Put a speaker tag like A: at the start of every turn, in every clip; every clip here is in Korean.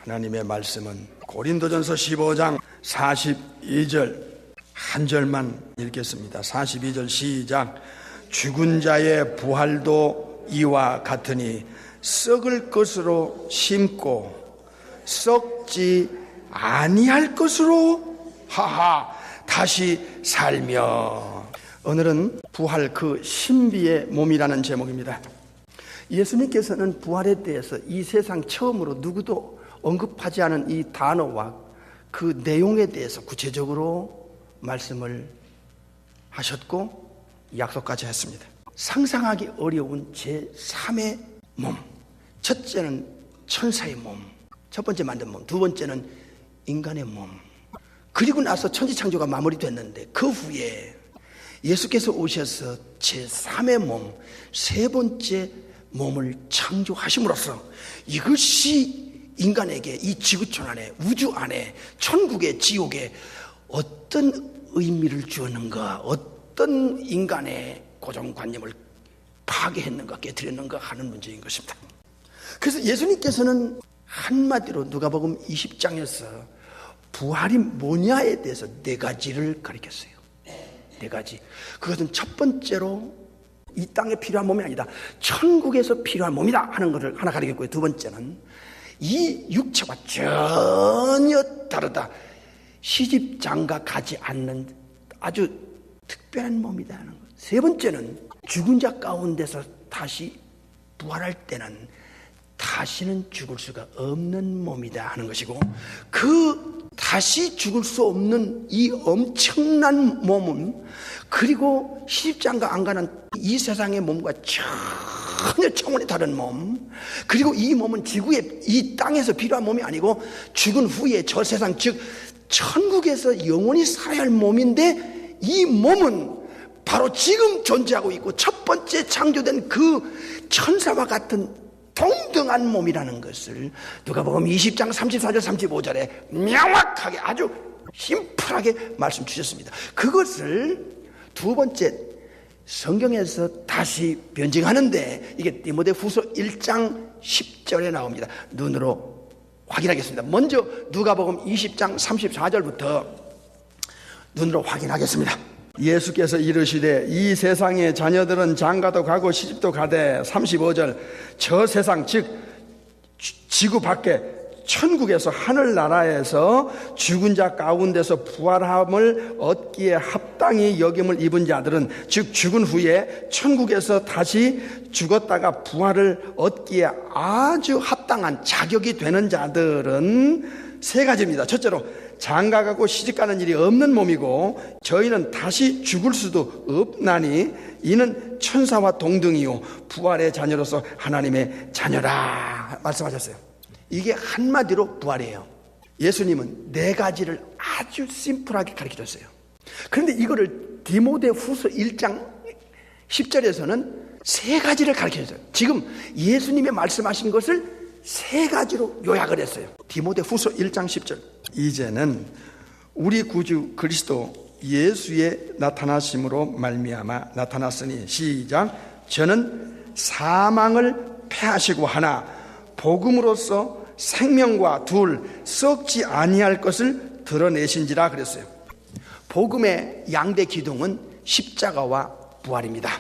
A: 하나님의 말씀은 고린도전서 15장 42절 한 절만 읽겠습니다. 42절 시작. 죽은 자의 부활도 이와 같으니 썩을 것으로 심고 썩지 아니할 것으로 다시 살며. 오늘은 부활 그 신비의 몸이라는 제목입니다. 예수님께서는 부활에 대해서 이 세상 처음으로 누구도 언급하지 않은 이 단어와 그 내용에 대해서 구체적으로 말씀을 하셨고 약속까지 했습니다. 상상하기 어려운 제3의 몸. 첫째는 천사의 몸, 첫 번째 만든 몸. 두 번째는 인간의 몸. 그리고 나서 천지창조가 마무리됐는데 그 후에 예수께서 오셔서 제3의 몸, 세 번째 몸을 창조하심으로써 이것이 인간에게 이 지구촌 안에, 우주 안에, 천국에, 지옥에 어떤 의미를 주었는가, 어떤 인간의 고정관념을 파괴했는가, 깨뜨렸는가 하는 문제인 것입니다. 그래서 예수님께서는 한마디로 누가복음 20장에서 부활이 뭐냐에 대해서 네 가지를 가르쳤어요. 네 가지. 그것은 첫 번째로 이 땅에 필요한 몸이 아니다, 천국에서 필요한 몸이다 하는 것을 하나 가르쳤고요. 두 번째는 이 육체와 전혀 다르다, 시집장가 가지 않는 아주 특별한 몸이다 하는 것. 세 번째는 죽은 자 가운데서 다시 부활할 때는 다시는 죽을 수가 없는 몸이다 하는 것이고, 그 다시 죽을 수 없는 이 엄청난 몸은, 그리고 시집장가 안 가는 이 세상의 몸과 전혀 차원이 다른 몸, 그리고 이 몸은 지구에, 이 땅에서 필요한 몸이 아니고 죽은 후에 저 세상, 즉 천국에서 영원히 살아야 할 몸인데, 이 몸은 바로 지금 존재하고 있고 첫 번째 창조된 그 천사와 같은 동등한 몸이라는 것을 누가복음 20장 34절 35절에 명확하게, 아주 심플하게 말씀 주셨습니다. 그것을 두 번째 성경에서 다시 변증하는데, 이게 디모데후서 1장 10절에 나옵니다. 눈으로 확인하겠습니다. 먼저 누가복음 20장 34절부터 눈으로 확인하겠습니다. 예수께서 이르시되 이 세상의 자녀들은 장가도 가고 시집도 가되, 35절, 저 세상 즉 지구 밖에 천국에서 하늘나라에서 죽은 자 가운데서 부활함을 얻기에 합당히 여김을 입은 자들은, 즉 죽은 후에 천국에서 다시 죽었다가 부활을 얻기에 아주 합당한 자격이 되는 자들은 세 가지입니다. 첫째로 장가가고 시집가는 일이 없는 몸이고, 저희는 다시 죽을 수도 없나니 이는 천사와 동등이요 부활의 자녀로서 하나님의 자녀라 말씀하셨어요. 이게 한마디로 부활이에요. 예수님은 네 가지를 아주 심플하게 가르쳐줬어요. 그런데 이거를 디모데후서 1장 10절에서는 세 가지를 가르쳐줬어요. 지금 예수님의 말씀하신 것을 세 가지로 요약을 했어요. 디모데후서 1장 10절. 이제는 우리 구주 그리스도 예수의 나타나심으로 말미암아 나타났으니, 시작. 저는 사망을 패하시고 하나 복음으로써 생명과 둘 썩지 아니할 것을 드러내신지라 그랬어요. 복음의 양대 기둥은 십자가와 부활입니다.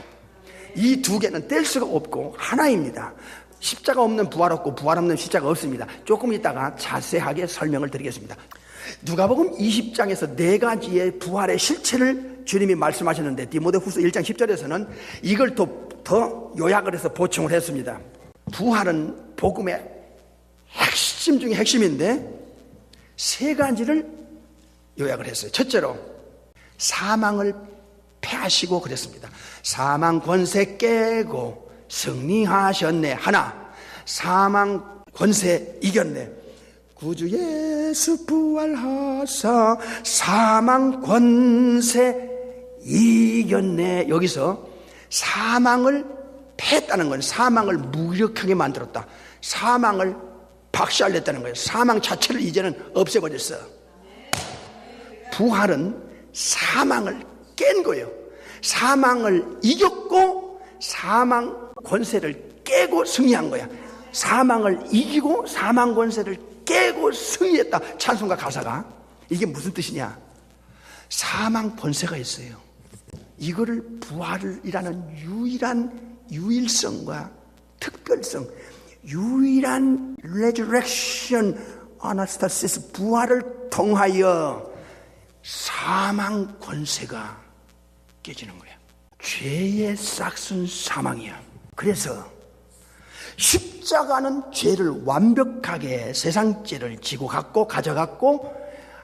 A: 이 두 개는 뗄 수가 없고 하나입니다. 십자가 없는 부활 없고 부활 없는 십자가 없습니다. 조금 있다가 자세하게 설명을 드리겠습니다. 누가복음 20장에서 네 가지의 부활의 실체를 주님이 말씀하셨는데, 디모데후서 1장 10절에서는 이걸 더 요약을 해서 보충을 했습니다. 부활은 복음의 핵심 중에 핵심인데 세 가지를 요약을 했어요. 첫째로 사망을 패하시고 그랬습니다. 사망 권세 깨고 승리하셨네. 하나, 사망 권세 이겼네. 구주 예수 부활하사 사망 권세 이겼네. 여기서 사망을 패했다는 건 사망을 무력하게 만들었다, 사망을 박살냈다는 거예요. 사망 자체를 이제는 없애버렸어. 부활은 사망을 깬 거예요. 사망을 이겼고 사망 권세를 깨고 승리한 거야. 사망을 이기고 사망 권세를 깨고 승리했다. 찬송가 가사가. 이게 무슨 뜻이냐? 사망 권세가 있어요. 이거를 부활이라는 유일한 유일성과 특별성, 유일한 resurrection anastasis 부활을 통하여 사망 권세가 깨지는 거야. 죄의 싹슨 사망이야. 그래서 십자가는 죄를 완벽하게 세상 죄를 지고 갔고 가져갔고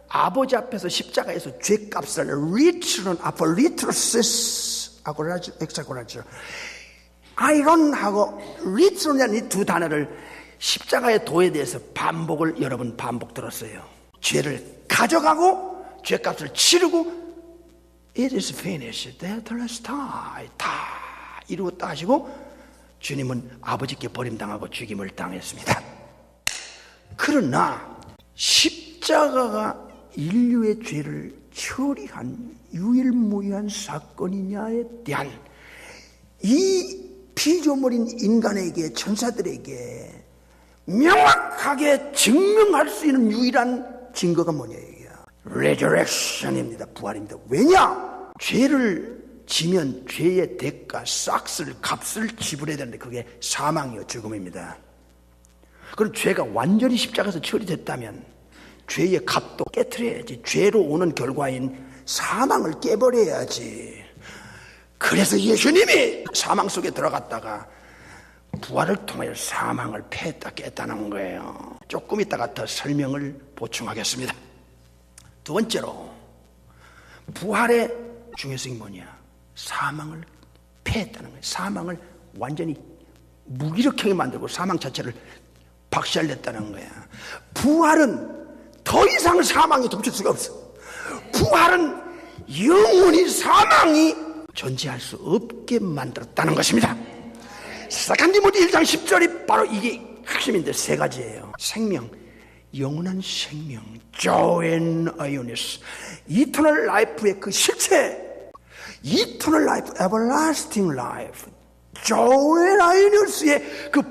A: 아버지 앞에서 십자가에서 죄값을 리트론 아폴리트로시스 하고 엑사고라죠. 아이론하고 리트론이라는 이 두 단어를 십자가의 도에 대해서 여러 번 반복 들었어요. 죄를 가져가고 죄값을 치르고 It is finished. 다 이루었다 하시고 주님은 아버지께 버림당하고 죽임을 당했습니다. 그러나 십자가가 인류의 죄를 처리한 유일무이한 사건이냐에 대한 이 피조물인 인간에게 천사들에게 명확하게 증명할 수 있는 유일한 증거가 뭐냐예요. 레저렉션입니다. 부활입니다. 왜냐? 죄를 지면 죄의 대가, 값을 지불해야 되는데 그게 사망이요, 죽음입니다. 그럼 죄가 완전히 십자가에서 처리됐다면 죄의 값도 깨트려야지. 죄로 오는 결과인 사망을 깨버려야지. 그래서 예수님이 사망 속에 들어갔다가 부활을 통하여 사망을 패했다 깼다는 거예요. 조금 있다가 더 설명을 보충하겠습니다. 두 번째로 부활의 중요성이 뭐냐? 사망을 패했다는 거예요. 사망을 완전히 무기력하게 만들고 사망 자체를 박살냈다는 거야. 부활은 더 이상 사망이 덮칠 수가 없어. 부활은 영원히 사망이 존재할 수 없게 만들었다는 것입니다. 사도 디모데 1장 10절이 바로 이게 핵심인데 세 가지예요. 생명, 영원한 생명, 조엔 아이오니스, 이터널 라이프의 그 실체, 이터널 라이프, 에버라스팅 라이프, 조엔 아이오니스의 그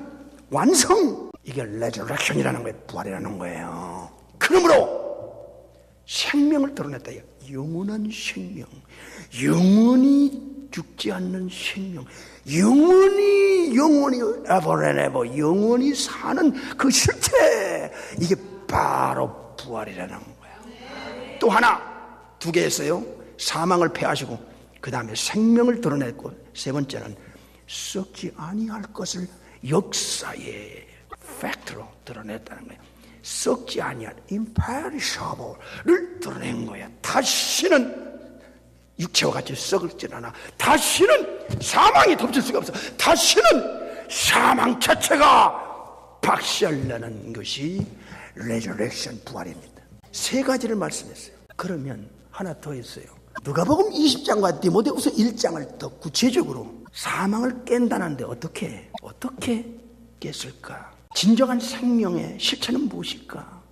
A: 완성, 이게 레저렉션이라는 거예요. 부활이라는 거예요. 그러므로 생명을 드러냈다. 영원한 생명, 영원히 죽지 않는 생명, 영원히 ever and ever 영원히 사는 그 실체, 이게 바로 부활이라는 거예요. 또 하나, 두 개 했어요. 사망을 패하시고 그 다음에 생명을 드러냈고 세 번째는 썩지 아니할 것을 역사의 팩트로 드러냈다는 거예요. 썩지 아니할 imperishable를 드러낸 거야. 다시는 육체와 같이 썩을질 않아. 다시는 사망이 덮칠 수가 없어. 다시는 사망 자체가 박살나는 것이 레저렉션 부활입니다. 세 가지를 말씀했어요. 그러면 하나 더 있어요. 누가복음 20장과 디모데후서 1장을 더 구체적으로 사망을 깬다는데 어떻게 깼을까? 진정한 생명의 실체는 무엇일까?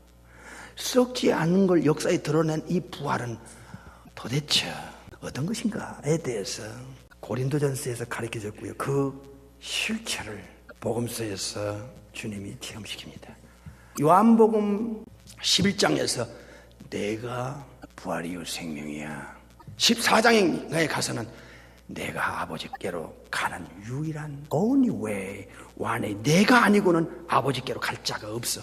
A: 썩지 않는 걸 역사에 드러낸 이 부활은 도대체 어떤 것인가에 대해서 고린도전서에서 가르쳐줬고요. 그 실체를 복음서에서 주님이 체험시킵니다. 요한복음 11장에서 내가 부활이요 생명이야. 14장에 가서는 내가 아버지께로 가는 유일한 only way, 완의 내가 아니고는 아버지께로 갈 자가 없어.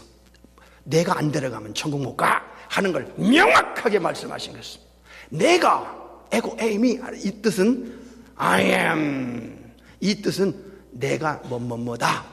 A: 내가 안 데려가면 천국 못 가 하는 걸 명확하게 말씀하신 것입니다. 내가 에고 에이미, 이 뜻은 I am, 이 뜻은 내가 뭐다.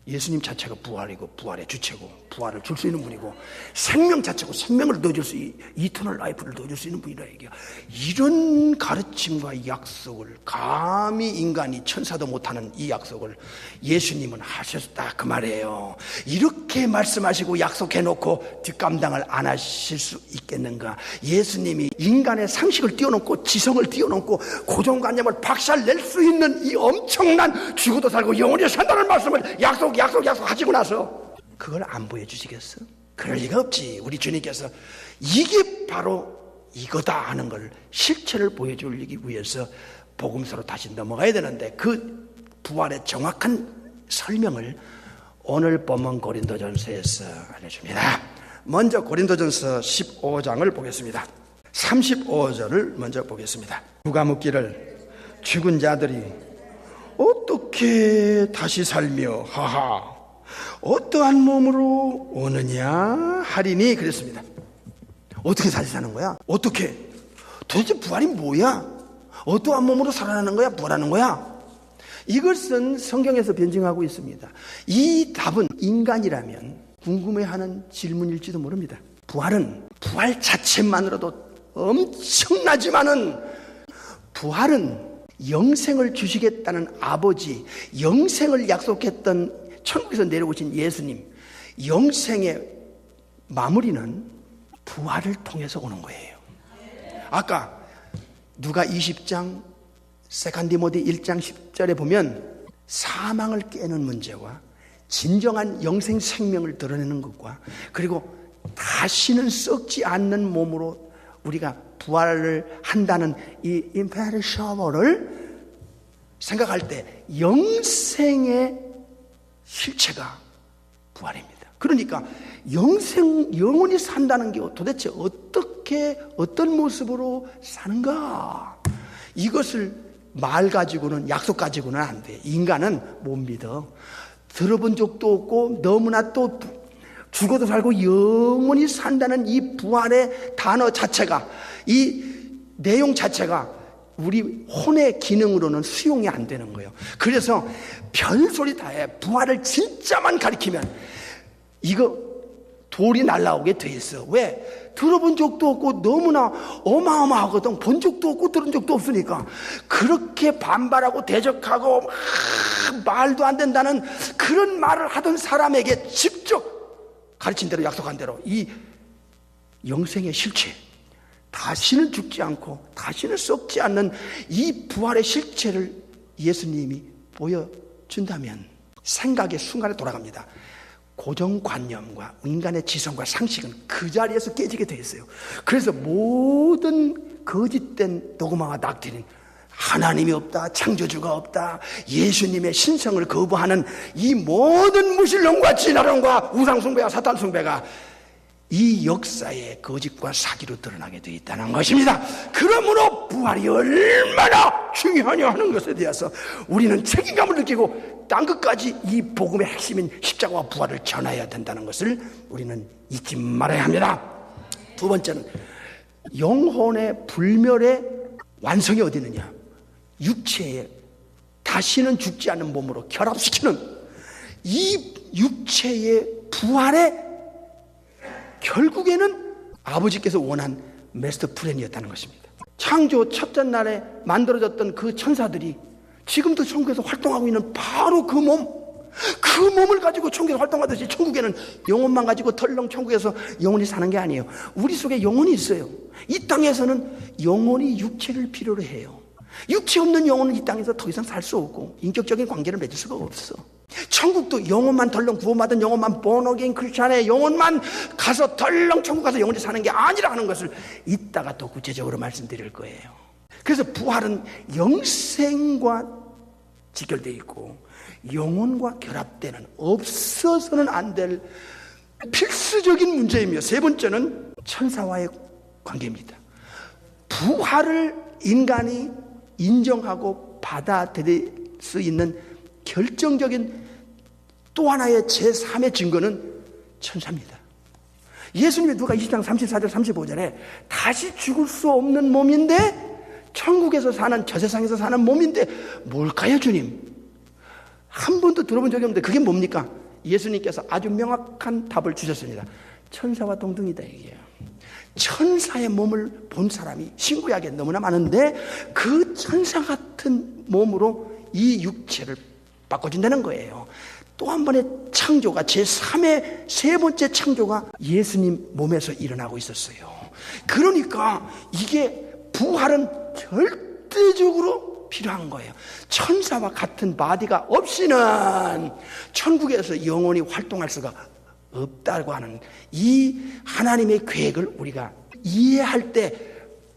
A: 예수님 자체가 부활이고 부활의 주체고 부활을 줄 수 있는 분이고 생명 자체고 생명을 넣어줄 수 이터널 라이프를 넣어줄 수 있는 분이라 얘기야. 이런 가르침과 약속을 감히 인간이 천사도 못하는 이 약속을 예수님은 하셨다 그 말이에요. 이렇게 말씀하시고 약속해놓고 뒷감당을 안 하실 수 있겠는가? 예수님이 인간의 상식을 뛰어넘고 지성을 뛰어넘고 고정관념을 박살낼 수 있는 이 엄청난 죽어도 살고 영원히 산다는 말씀을 약속 하시고 나서 그걸 안 보여주시겠어? 그럴 리가 없지. 우리 주님께서 이게 바로 이거다 하는 걸 실체를 보여주기 위해서 복음서로 다시 넘어가야 되는데 그 부활의 정확한 설명을 오늘 본문 고린도전서에서 알려줍니다. 먼저 고린도전서 15장을 보겠습니다. 35절을 먼저 보겠습니다. 누가 묻기를 죽은 자들이 어떻게 다시 살며 하하 어떠한 몸으로 오느냐 하리니 그랬습니다. 어떻게 다시 사는 거야? 어떻게? 도대체 부활이 뭐야? 어떠한 몸으로 살아나는 거야? 부활하는 거야? 이것은 성경에서 변증하고 있습니다. 이 답은 인간이라면 궁금해하는 질문일지도 모릅니다. 부활은 부활 자체만으로도 엄청나지만은 부활은 영생을 주시겠다는 아버지, 영생을 약속했던 천국에서 내려오신 예수님, 영생의 마무리는 부활을 통해서 오는 거예요. 아까 누가 20장 세컨디모데 1장 10절에 보면 사망을 깨는 문제와 진정한 영생 생명을 드러내는 것과 그리고 다시는 썩지 않는 몸으로 우리가 부활을 한다는 이 임페리셔블을 생각할 때 영생의 실체가 부활입니다. 그러니까 영원히 산다는 게 도대체 어떤 모습으로 사는가? 이것을 말 가지고는 약속 가지고는 안 돼. 인간은 못 믿어. 들어본 적도 없고 너무나 또 죽어도 살고 영원히 산다는 이 부활의 단어 자체가 이 내용 자체가 우리 혼의 기능으로는 수용이 안 되는 거예요. 그래서 별소리 다 해. 부활을 진짜만 가리키면 이거 돌이 날라오게 돼 있어. 왜? 들어본 적도 없고 너무나 어마어마하거든. 본 적도 없고 들은 적도 없으니까. 그렇게 반발하고 대적하고 말도 안 된다는 그런 말을 하던 사람에게 직접 가르친 대로 약속한 대로 이 영생의 실체, 다시는 죽지 않고 다시는 썩지 않는 이 부활의 실체를 예수님이 보여준다면 생각의 순간에 돌아갑니다. 고정관념과 인간의 지성과 상식은 그 자리에서 깨지게 돼 있어요. 그래서 모든 거짓된 도그마와 낙태는 하나님이 없다, 창조주가 없다, 예수님의 신성을 거부하는 이 모든 무신론과 진화론과 우상숭배와 사탄숭배가 이 역사의 거짓과 사기로 드러나게 되어 있다는 것입니다. 그러므로 부활이 얼마나 중요하냐 하는 것에 대해서 우리는 책임감을 느끼고 땅 끝까지 이 복음의 핵심인 십자가와 부활을 전해야 된다는 것을 우리는 잊지 말아야 합니다. 두 번째는 영혼의 불멸의 완성이 어디 있느냐? 육체에 다시는 죽지 않는 몸으로 결합시키는 이 육체의 부활의 결국에는 아버지께서 원한 마스터 플랜이었다는 것입니다. 창조 첫째 날에 만들어졌던 그 천사들이 지금도 천국에서 활동하고 있는 바로 그 몸을 가지고 천국에서 활동하듯이 천국에는 영혼만 가지고 덜렁 천국에서 영혼이 사는 게 아니에요. 우리 속에 영혼이 있어요. 이 땅에서는 영혼이 육체를 필요로 해요. 육체 없는 영혼은 이 땅에서 더 이상 살 수 없고 인격적인 관계를 맺을 수가 없어. 천국도 영혼만 덜렁 구원받은 영혼만 본어게인 크리스찬의 영혼만 가서 덜렁 천국 가서 영원히 사는 게 아니라 하는 것을 이따가 또 구체적으로 말씀드릴 거예요. 그래서 부활은 영생과 직결되어 있고 영혼과 결합되는 없어서는 안 될 필수적인 문제이며 세 번째는 천사와의 관계입니다. 부활을 인간이 인정하고 받아들일 수 있는 결정적인 또 하나의 제3의 증거는 천사입니다. 예수님이 누가 20장 34절 35절에 다시 죽을 수 없는 몸인데 천국에서 사는 저 세상에서 사는 몸인데 뭘까요 주님? 한 번도 들어본 적이 없는데 그게 뭡니까? 예수님께서 아주 명확한 답을 주셨습니다. 천사와 동등이다 이게요. 천사의 몸을 본 사람이 신구약에 너무나 많은데 그 천사 같은 몸으로 이 육체를 바꿔준다는 거예요. 또 한 번의 창조가 제3의 세 번째 창조가 예수님 몸에서 일어나고 있었어요. 그러니까 이게 부활은 절대적으로 필요한 거예요. 천사와 같은 바디가 없이는 천국에서 영원히 활동할 수가 없다고 하는 이 하나님의 계획을 우리가 이해할 때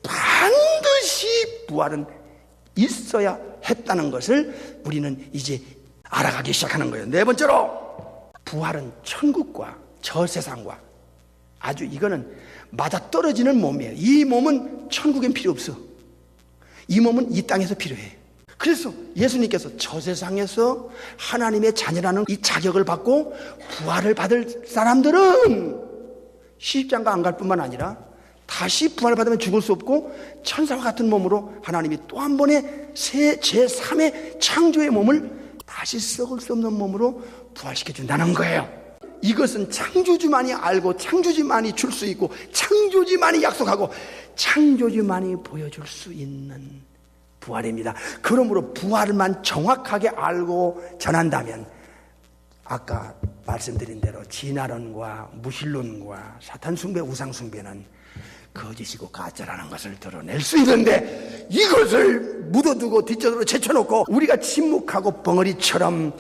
A: 반드시 부활은 있어야 했다는 것을 우리는 이제 알아가기 시작하는 거예요. 네 번째로 부활은 천국과 저 세상과 아주 이거는 맞아떨어지는 몸이에요. 이 몸은 천국엔 필요 없어. 이 몸은 이 땅에서 필요해. 그래서 예수님께서 저 세상에서 하나님의 자녀라는 이 자격을 받고 부활을 받을 사람들은 시집장가 안 갈 뿐만 아니라 다시 부활을 받으면 죽을 수 없고 천사와 같은 몸으로 하나님이 또 한 번의 새 제3의 창조의 몸을 다시 썩을 수 없는 몸으로 부활시켜준다는 거예요. 이것은 창조주만이 알고 창조주만이 줄 수 있고 창조주만이 약속하고 창조주만이 보여줄 수 있는 부활입니다. 그러므로 부활만 정확하게 알고 전한다면 아까 말씀드린 대로 진화론과 무신론과 사탄 숭배, 우상 숭배는 거짓이고 가짜라는 것을 드러낼 수 있는데 이것을 묻어두고 뒷전으로 제쳐놓고 우리가 침묵하고 벙어리처럼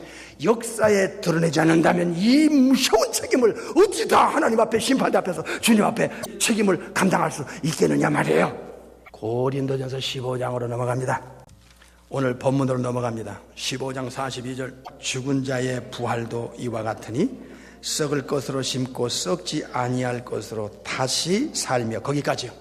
A: 역사에 드러내지 않는다면 이 무서운 책임을 어찌 다 하나님 앞에 심판대 앞에서 주님 앞에 책임을 감당할 수 있겠느냐 말이에요. 고린도전서 15장으로 넘어갑니다. 오늘 본문으로 넘어갑니다. 15장 42절 죽은 자의 부활도 이와 같으니 썩을 것으로 심고 썩지 아니할 것으로 다시 살며 거기까지요.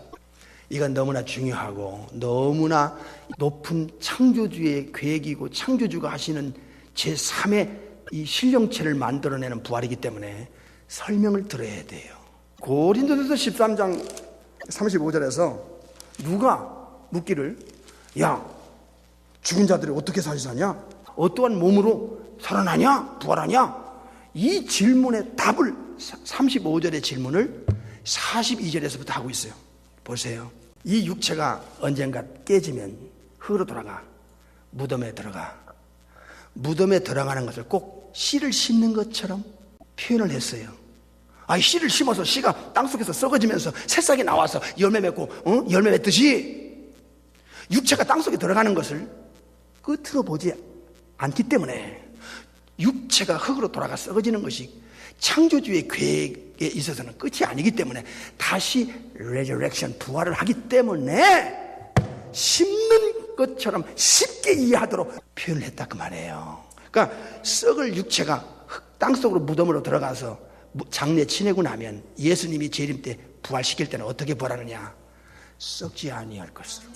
A: 이건 너무나 중요하고 너무나 높은 창조주의 계획이고 창조주가 하시는 제3의 이 실령체를 만들어내는 부활이기 때문에 설명을 들어야 돼요. 고린도전서 13장 35절에서 누가 묻기를 야 죽은 자들이 어떻게 다시 사냐? 어떠한 몸으로 살아나냐? 부활하냐? 이 질문의 답을 35절의 질문을 42절에서부터 하고 있어요. 보세요. 이 육체가 언젠가 깨지면 흙으로 돌아가 무덤에 들어가. 무덤에 들어가는 것을 꼭 씨를 심는 것처럼 표현을 했어요. 씨를 심어서 씨가 땅속에서 썩어지면서 새싹이 나와서 열매 맺고 열매 맺듯이 육체가 땅속에 들어가는 것을 끝으로 보지 않기 때문에 육체가 흙으로 돌아가 썩어지는 것이 창조주의 계획에 있어서는 끝이 아니기 때문에 다시 resurrection 부활을 하기 때문에 심는 것처럼 쉽게 이해하도록 표현을 했다 그 말이에요. 그러니까 썩을 육체가 땅속으로 무덤으로 들어가서 장례 치내고 나면 예수님이 재림 때 부활시킬 때는 어떻게 부활하느냐? 썩지 아니할 것으로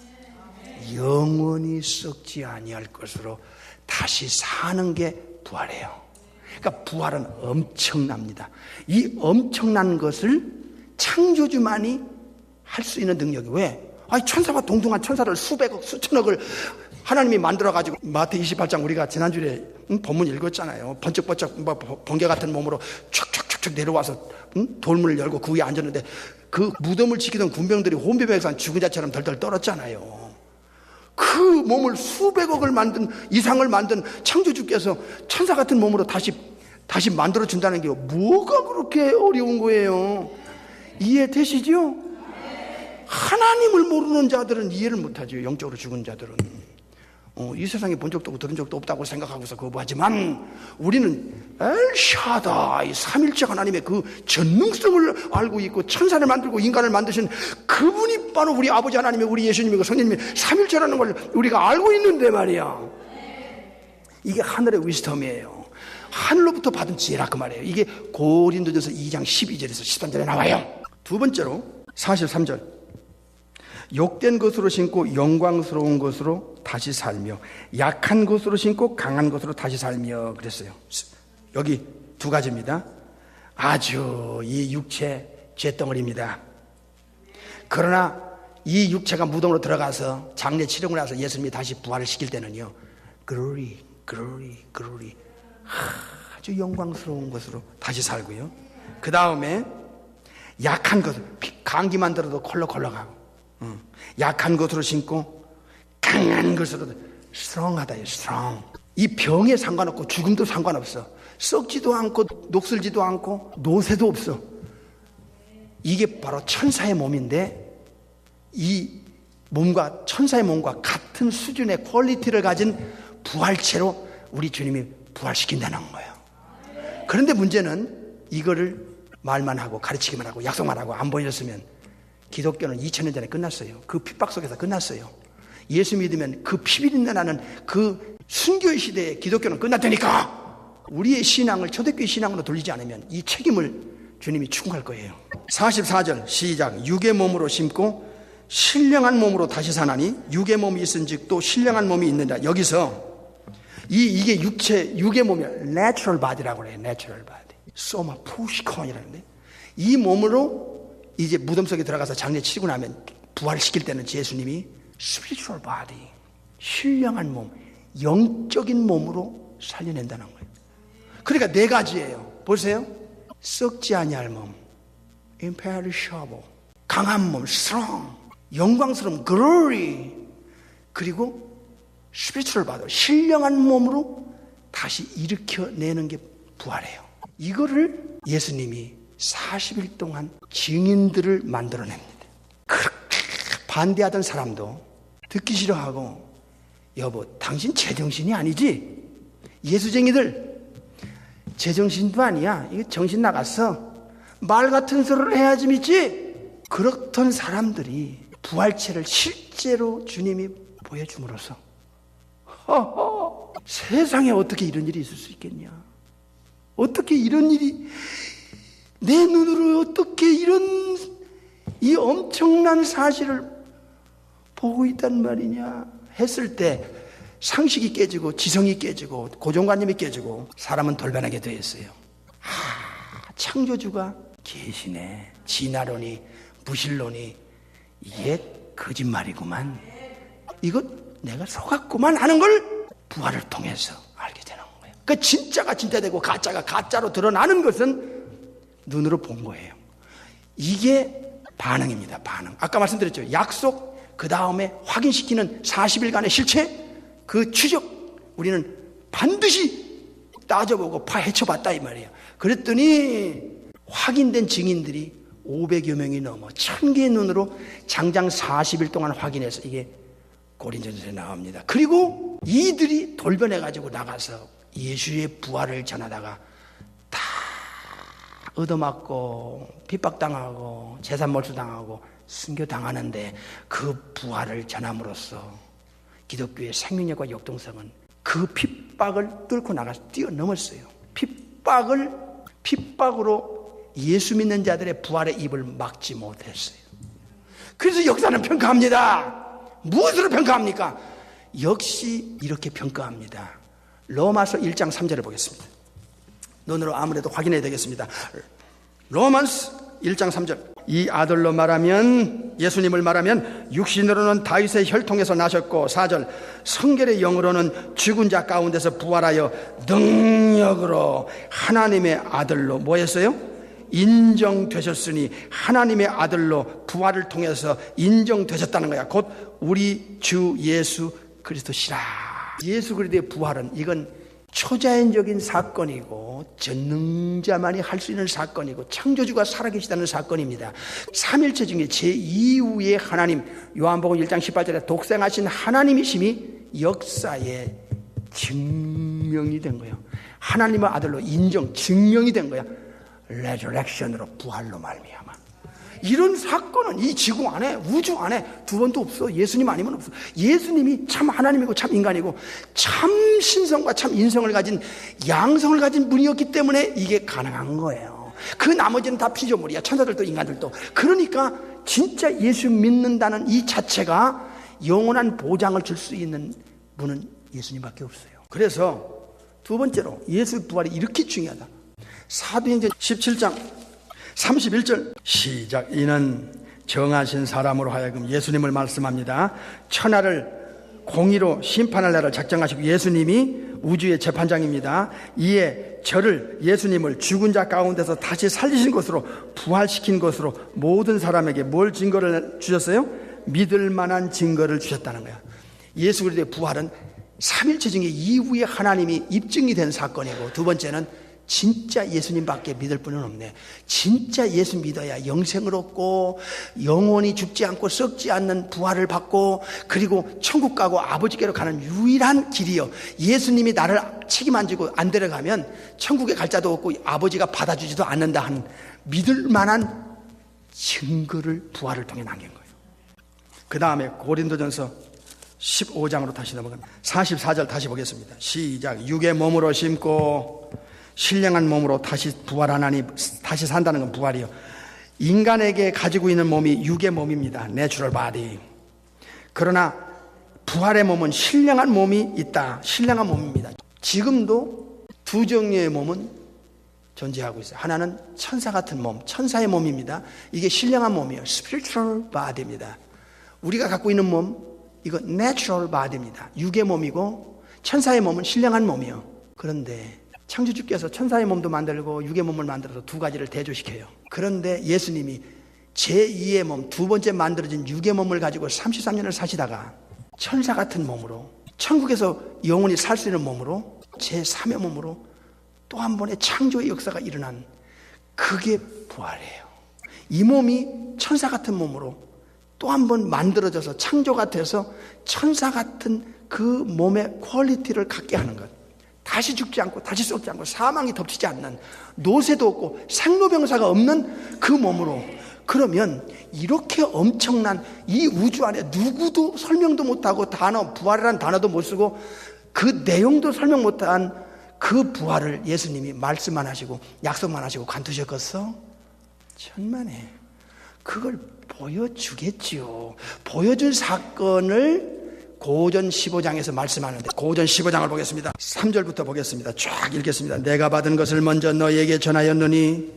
A: 영원히 썩지 아니할 것으로 다시 사는 게 부활이에요. 그러니까 부활은 엄청납니다. 이 엄청난 것을 창조주만이 할 수 있는 능력이 왜? 천사와 동등한 천사를 수백억 수천억을 하나님이 만들어가지고 마태 28장 우리가 지난주에 본문 읽었잖아요. 번쩍번쩍 번개 같은 몸으로 촥촥촥촥 내려와서 돌문을 열고 그 위에 앉았는데 그 무덤을 지키던 군병들이 혼비백산 죽은 자처럼 덜덜 떨었잖아요. 그 몸을 수백억을 만든 이상을 만든 창조주께서 천사 같은 몸으로 다시 만들어준다는 게 뭐가 그렇게 어려운 거예요? 이해되시죠? 하나님을 모르는 자들은 이해를 못하죠. 영적으로 죽은 자들은 이 세상에 본 적도 없고 들은 적도 없다고 생각하고서 거부하지만 우리는 엘샤다이 삼일째 하나님의 그 전능성을 알고 있고 천사를 만들고 인간을 만드신 그분이 바로 우리 아버지 하나님의 우리 예수님이고 성령님이 삼일째라는 걸 우리가 알고 있는데 말이야. 이게 하늘의 위스텀이에요. 하늘로부터 받은 지혜라 그 말이에요. 이게 고린도전서 2장 12절에서 13절에 나와요. 두 번째로 43절 욕된 것으로 신고 영광스러운 것으로 다시 살며 약한 것으로 신고 강한 것으로 다시 살며 그랬어요. 여기 두 가지입니다. 아주 이 육체 죄덩어리입니다. 그러나 이 육체가 무덤으로 들어가서 장례 치르고 나서 예수님이 다시 부활을 시킬 때는요 glory 아주 영광스러운 것으로 다시 살고요. 그 다음에 약한 것 감기만 들어도 콜록콜록하고 약한 것으로 신고 강한 것으로 스트롱하다요. 스트롱. 이 병에 상관없고 죽음도 상관없어. 썩지도 않고 녹슬지도 않고 노쇠도 없어. 이게 바로 천사의 몸인데 이 몸과 천사의 몸과 같은 수준의 퀄리티를 가진 부활체로 우리 주님이 부활시킨다는 거예요. 그런데 문제는 이거를 말만 하고 가르치기만 하고 약속만 하고 안 보여줬으면 기독교는 2000년 전에 끝났어요. 그 핍박 속에서 끝났어요. 예수 믿으면 그 피비린내 나는 그 순교의 시대에 기독교는 끝났다니까. 우리의 신앙을 초대교회 신앙으로 돌리지 않으면 이 책임을 주님이 추궁할 거예요. 44절 시작. 육의 몸으로 심고 신령한 몸으로 다시 사나니 육의 몸이 있은즉 또 신령한 몸이 있느냐. 여기서 이게 육의 몸이야. natural body라고 그래요. natural body. 소마 푸시콘이라는데 이 몸으로 이제 무덤 속에 들어가서 장례 치르고 나면 부활시킬 때는 예수님이 spiritual body, 신령한 몸, 영적인 몸으로 살려낸다는 거예요. 그러니까 네 가지예요. 보세요. 썩지 아니할 몸, imperishable, 강한 몸, strong, 영광스러운 glory, 그리고 spiritual body, 신령한 몸으로 다시 일으켜내는 게 부활이에요. 이거를 예수님이 40일 동안 증인들을 만들어냅니다. 그렇게 반대하던 사람도 듣기 싫어하고, 여보, 당신 제정신이 아니지? 예수쟁이들 제정신도 아니야. 이거 정신 나갔어. 말 같은 소리를 해야지 믿지? 그렇던 사람들이 부활체를 실제로 주님이 보여줌으로써 세상에 어떻게 이런 일이 있을 수 있겠냐? 어떻게 이런 일이 내 눈으로 어떻게 이런 이 엄청난 사실을 보고 있단 말이냐 했을 때 상식이 깨지고 지성이 깨지고 고정관념이 깨지고 사람은 돌변하게 되어 있어요. 창조주가 계시네. 진화론이 무신론이 이게 거짓말이구만. 이거 내가 속았구만 하는 걸 부활을 통해서 알게 되는 거예요. 그 진짜가 진짜 되고 가짜가 가짜로 드러나는 것은 눈으로 본 거예요. 이게 반응입니다. 반응. 아까 말씀드렸죠. 약속 그 다음에 확인시키는 40일간의 실체, 그 추적 우리는 반드시 따져보고 파헤쳐봤다 이 말이에요. 그랬더니 확인된 증인들이 500여 명이 넘어 1000개의 눈으로 장장 40일 동안 확인해서 이게 고린전서에 나옵니다. 그리고 이들이 돌변해가지고 나가서 예수의 부활을 전하다가 다 얻어맞고 핍박당하고 재산 몰수당하고 순교당하는데 그 부활을 전함으로써 기독교의 생명력과 역동성은 그 핍박을 뚫고 나가서 뛰어넘었어요. 핍박으로 예수 믿는 자들의 부활의 입을 막지 못했어요. 그래서 역사는 평가합니다. 무엇으로 평가합니까? 역시 이렇게 평가합니다. 로마서 1장 3절을 보겠습니다. 눈으로 아무래도 확인해야 되겠습니다. 로마서 1장 3절. 이 아들로 말하면, 예수님을 말하면 육신으로는 다윗의 혈통에서 나셨고, 4절 성결의 영으로는 죽은 자 가운데서 부활하여 능력으로 하나님의 아들로 뭐 했어요? 인정되셨으니 하나님의 아들로 부활을 통해서 인정되셨다는 거야. 곧 우리 주 예수 그리스도시라. 예수 그리스도의 부활은 이건 초자연적인 사건이고 전능자만이 할 수 있는 사건이고 창조주가 살아계시다는 사건입니다. 삼일체 중에 제2위의 하나님, 요한복음 1장 18절에 독생하신 하나님이심이 역사에 증명이 된 거예요. 하나님의 아들로 증명이 된 거야. 레저렉션으로, 부활로 말미암아. 이런 사건은 이 지구 안에, 우주 안에 두 번도 없어. 예수님 아니면 없어. 예수님이 참 하나님이고 참 인간이고 참 신성과 참 인성을 가진, 양성을 가진 분이었기 때문에 이게 가능한 거예요. 그 나머지는 다 피조물이야. 천사들도 인간들도. 그러니까 진짜 예수 믿는다는 이 자체가 영원한 보장을 줄 수 있는 분은 예수님밖에 없어요. 그래서 두 번째로 예수 부활이 이렇게 중요하다. 사도행전 17장 31절 시작. 이는 정하신 사람으로 하여금 예수님을 말씀합니다. 천하를 공의로 심판할 날을 작정하시고, 예수님이 우주의 재판장입니다. 이에 저를, 예수님을 죽은 자 가운데서 다시 살리신 것으로, 부활시킨 것으로 모든 사람에게 뭘 증거를 주셨어요? 믿을 만한 증거를 주셨다는 거야. 예수 그리스도의 부활은 삼일체 중에 이후에 하나님이 입증이 된 사건이고, 두 번째는 진짜 예수님밖에 믿을 분은 없네. 진짜 예수 믿어야 영생을 얻고 영원히 죽지 않고 썩지 않는 부활을 받고, 그리고 천국 가고 아버지께로 가는 유일한 길이요. 예수님이 나를 책임 안 지고 안 데려가면 천국에 갈 자도 없고 아버지가 받아주지도 않는다 하는 믿을 만한 증거를 부활을 통해 남긴 거예요. 그 다음에 고린도전서 15장으로 다시 넘어갑니다. 44절 다시 보겠습니다. 시작. 육의 몸으로 심고 신령한 몸으로 다시 부활하나니, 다시 산다는 건 부활이요. 인간에게 가지고 있는 몸이 육의 몸입니다. 내추럴 바디. 그러나 부활의 몸은 신령한 몸이 있다. 신령한 몸입니다. 지금도 두 종류의 몸은 존재하고 있어요. 하나는 천사 같은 몸, 천사의 몸입니다. 이게 신령한 몸이에요. spiritual body입니다. 우리가 갖고 있는 몸, 이거 natural body입니다. 육의 몸이고 천사의 몸은 신령한 몸이에요. 그런데 창조주께서 천사의 몸도 만들고 육의 몸을 만들어서 두 가지를 대조시켜요. 그런데 예수님이 제2의 몸, 두 번째 만들어진 육의 몸을 가지고 33년을 사시다가 천사 같은 몸으로, 천국에서 영원히 살 수 있는 몸으로, 제3의 몸으로 또 한 번의 창조의 역사가 일어난, 그게 부활이에요. 이 몸이 천사 같은 몸으로 또 한 번 만들어져서 창조가 돼서 천사 같은 그 몸의 퀄리티를 갖게 하는 것. 다시 죽지 않고 다시 썩지 않고 사망이 덮치지 않는, 노쇠도 없고 생로병사가 없는 그 몸으로. 그러면 이렇게 엄청난 이 우주 안에 누구도 설명도 못하고 단어, 부활이라는 단어도 못 쓰고 그 내용도 설명 못한 그 부활을 예수님이 말씀만 하시고 약속만 하시고 관두셨겠어? 천만에. 그걸 보여주겠지요. 보여준 사건을 고전 15장에서 말씀하는데, 고전 15장을 보겠습니다. 3절부터 보겠습니다. 쫙 읽겠습니다. 내가 받은 것을 먼저 너희에게 전하였느니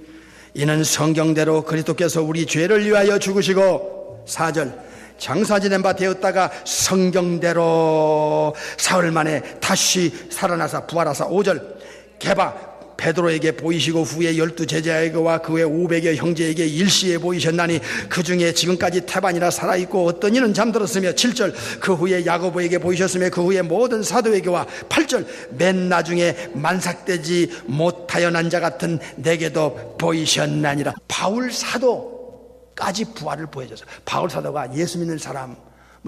A: 이는 성경대로 그리스도께서 우리 죄를 위하여 죽으시고, 4절, 장사 지낸 바 되었다가 성경대로 사흘 만에 다시 살아나사 부활하사, 5절, 게바 베드로에게 보이시고 후에 12 제자에게와 그 외 500여 형제에게 일시에 보이셨나니 그 중에 지금까지 태반이라 살아있고 어떤 이는 잠들었으며, 7절, 그 후에 야고보에게 보이셨으며 그 후에 모든 사도에게와, 8절, 맨 나중에 만삭되지 못하여 난 자 같은 내게도 보이셨나니라. 바울 사도까지 부활을 보여줘서, 바울 사도가 예수 믿는 사람을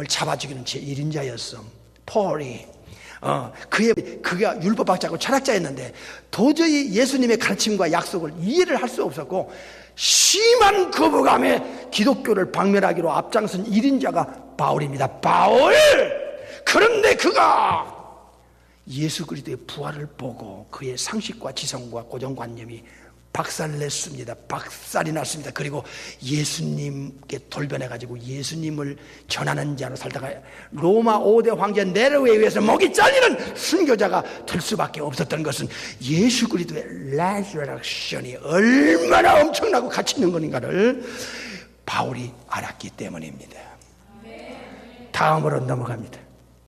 A: 잡아 죽이는 제1인자였어. 폴이 그가 율법학자고 철학자였는데 도저히 예수님의 가르침과 약속을 이해를 할 수 없었고 심한 거부감에 기독교를 박멸하기로 앞장선 1인자가 바울입니다. 바울! 그런데 그가 예수 그리스도의 부활을 보고 그의 상식과 지성과 고정관념이 박살냈습니다. 박살이 났습니다. 그리고 예수님께 돌변해가지고 예수님을 전하는 자로 살다가 로마 5대 황제 네로에 의해서 목이 잘리는 순교자가 될 수밖에 없었던 것은 예수 그리스도의 레저렉션이 얼마나 엄청나고 가치 있는 것인가를 바울이 알았기 때문입니다. 다음으로 넘어갑니다.